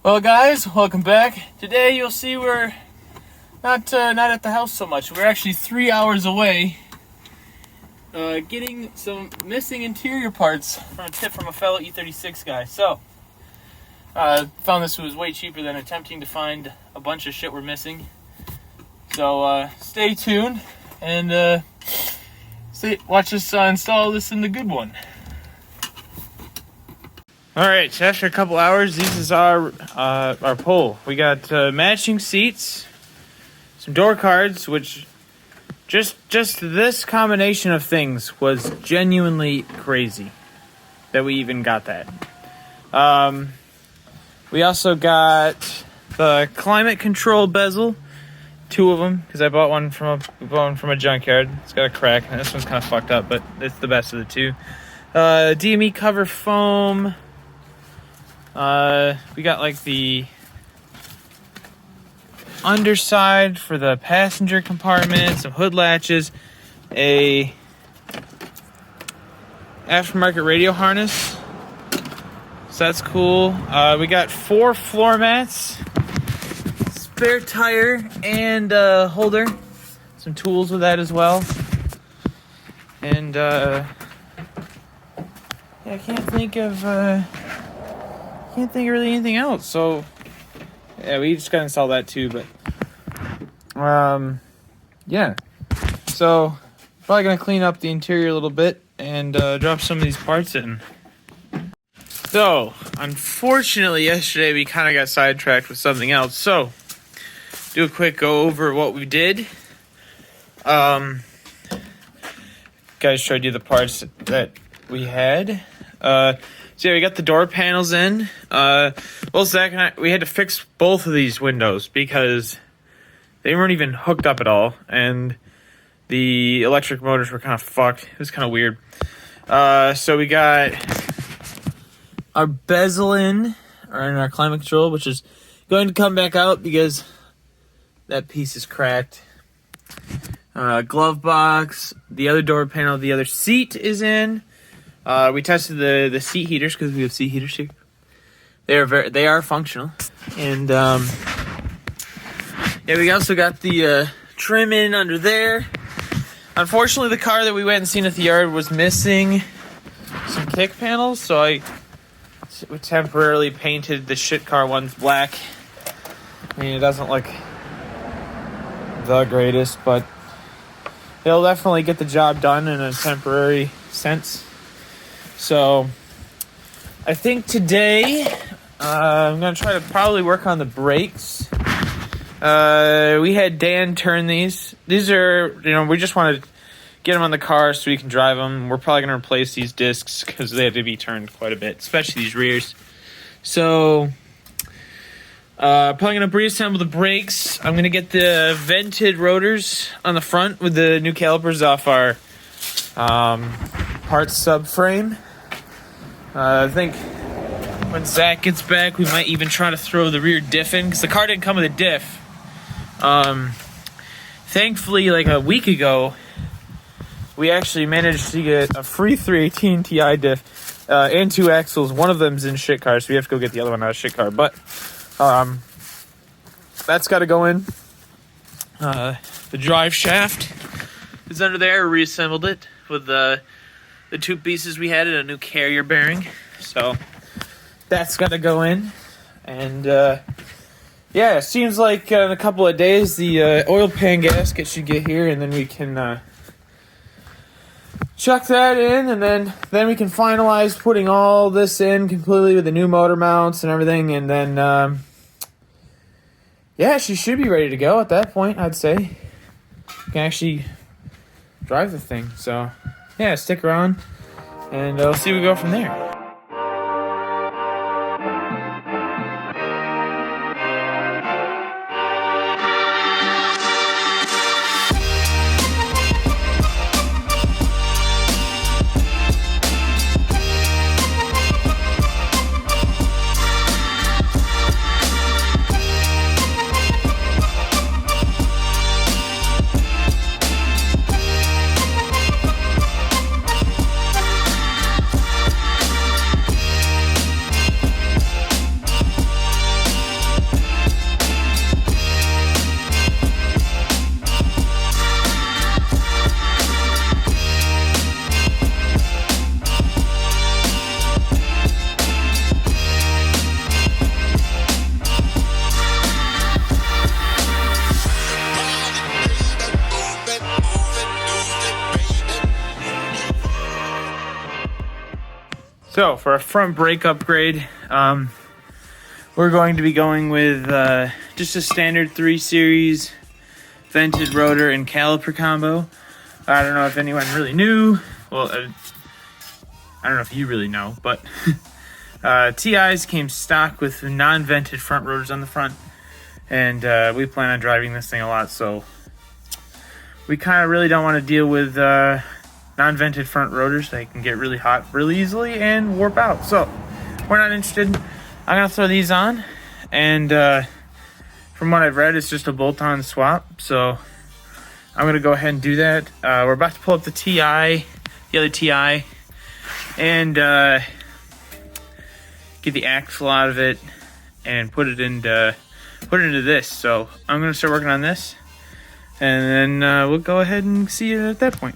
Well, guys, welcome back. Today you'll see we're not at the house so much. We're actually 3 hours away, getting some missing interior parts from a tip from a fellow E36 guy. So, found this was way cheaper than attempting to find a bunch of shit we're missing. So, stay tuned and watch us install this in the good one. Alright, so after a couple hours, this is our pole. We got matching seats, some door cards, which just this combination of things was genuinely crazy that we even got that. We also got the climate control bezel, 2 of them, because I bought one from a junkyard. It's got a crack, and this one's kind of fucked up, but it's the best of the 2. DME cover foam. We got like the underside for the passenger compartment, some hood latches, a aftermarket radio harness. So that's cool. We got 4 floor mats, spare tire and holder, some tools with that as well. And I can't think of really anything else. So yeah, we just gotta install that too. But yeah, so probably gonna clean up the interior a little bit and drop some of these parts in. So unfortunately yesterday we kind of got sidetracked with something else, so do a quick go over what we did. Guys, showed you the parts that we had. So yeah, we got the door panels in. Well, Zach and I, we had to fix both of these windows because they weren't even hooked up at all, and the electric motors were kind of fucked. It was kind of weird. So we got our bezel in our climate control, which is going to come back out because that piece is cracked. Glove box, the other door panel, the other seat is in. We tested the seat heaters because we have seat heaters here. They are functional, and yeah, we also got the trim in under there. Unfortunately, the car that we went and seen at the yard was missing some kick panels, so I temporarily painted the shit car ones black. I mean, it doesn't look the greatest, but it'll definitely get the job done in a temporary sense. So I think today I'm going to try to probably work on the brakes. We had Dan turn these. These are, we just want to get them on the car so we can drive them. We're probably going to replace these discs because they have to be turned quite a bit, especially these rears. So probably going to reassemble the brakes. I'm going to get the vented rotors on the front with the new calipers off our parts subframe. I think when Zach gets back, we might even try to throw the rear diff in, because the car didn't come with a diff. Thankfully, like a week ago, we actually managed to get a free 318 Ti diff and 2 axles. One of them's in shit car, so we have to go get the other one out of shit car. But that's got to go in. The drive shaft is under there. We reassembled it with the 2 pieces we had and a new carrier bearing. So that's got to go in. And yeah, it seems like in a couple of days the oil pan gasket should get here, and then we can chuck that in, and then we can finalize putting all this in completely with the new motor mounts and everything, and then yeah, she should be ready to go at that point, I'd say. You can actually drive the thing. So yeah, stick around, and we'll see where we go from there. So for a front brake upgrade, we're going to be going with just a standard 3 Series vented rotor and caliper combo. I don't know if anyone really knew. Well, I don't know if you really know, but TIs came stock with non-vented front rotors on the front, and we plan on driving this thing a lot, so we kind of really don't want to deal with non-vented front rotors. They can get really hot really easily and warp out, so we're not interested. I'm going to throw these on, and from what I've read, it's just a bolt-on swap, so I'm going to go ahead and do that. We're about to pull up the TI, the other TI, and get the axle out of it and put it into this. So I'm going to start working on this, and then we'll go ahead and see you at that point.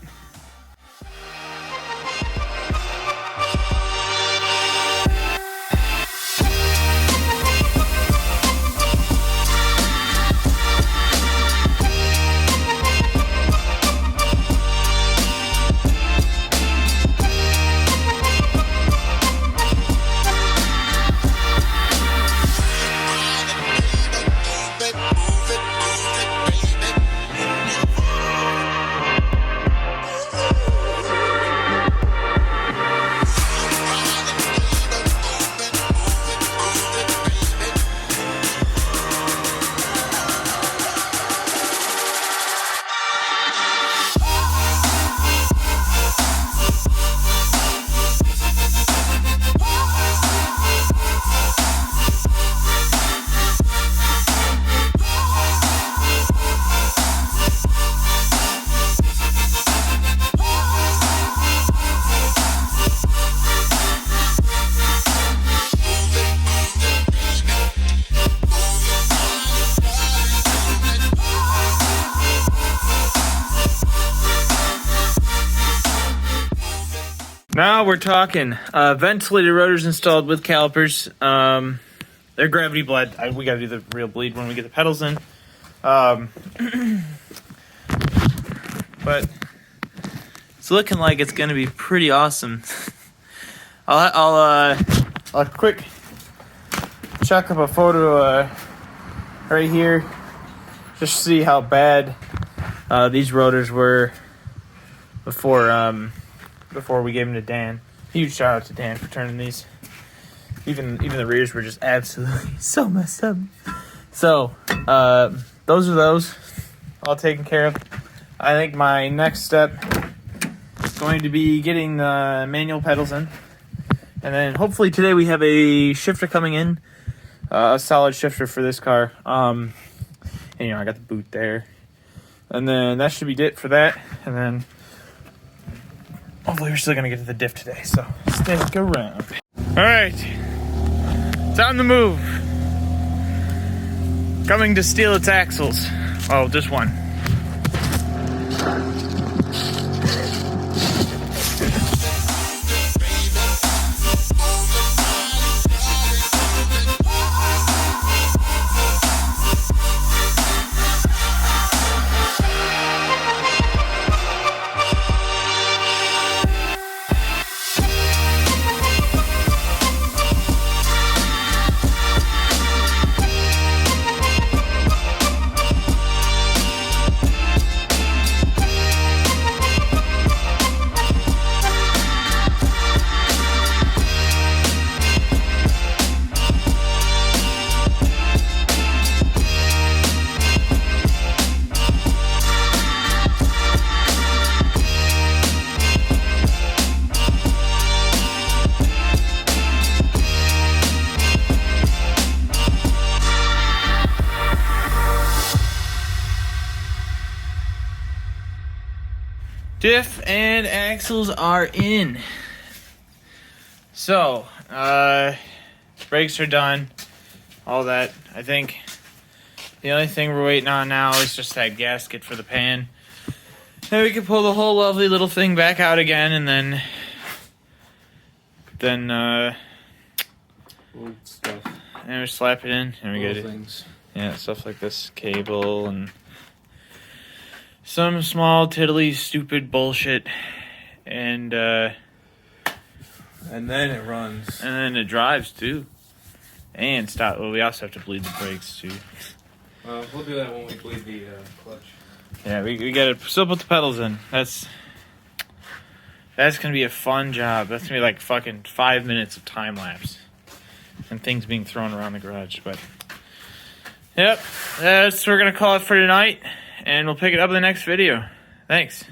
Now we're talking ventilated rotors installed with calipers. They're gravity bled. We gotta do the real bleed when we get the pedals in. But it's looking like it's gonna be pretty awesome. I'll quick chuck up a photo right here, just to see how bad these rotors were before we gave them to Dan. Huge shout out to Dan for turning these. Even the rears were just absolutely so messed up. So those are those all taken care of. I think my next step is going to be getting the manual pedals in, and then hopefully today we have a shifter coming in, a solid shifter for this car. And I got the boot there, and then that should be it for that. And then hopefully we're still going to get to the diff today, so stick around. All right, it's on the move. Coming to steal its axles. Oh, just one. Diff and axles are in. So, brakes are done. All that. I think the only thing we're waiting on now is just that gasket for the pan. And we can pull the whole lovely little thing back out again, and then stuff. And we slap it in, and we get it. Things. Yeah, stuff like this cable and some small tiddly stupid bullshit, and And then it runs. And then it drives too. And stop. Well, we also have to bleed the brakes too. We'll do that when we bleed the clutch. Yeah, we gotta still put the pedals in. That's gonna be a fun job. That's gonna be like fucking 5 minutes of time lapse. And things being thrown around the garage. But yep, we're gonna call it for tonight. And we'll pick it up in the next video. Thanks.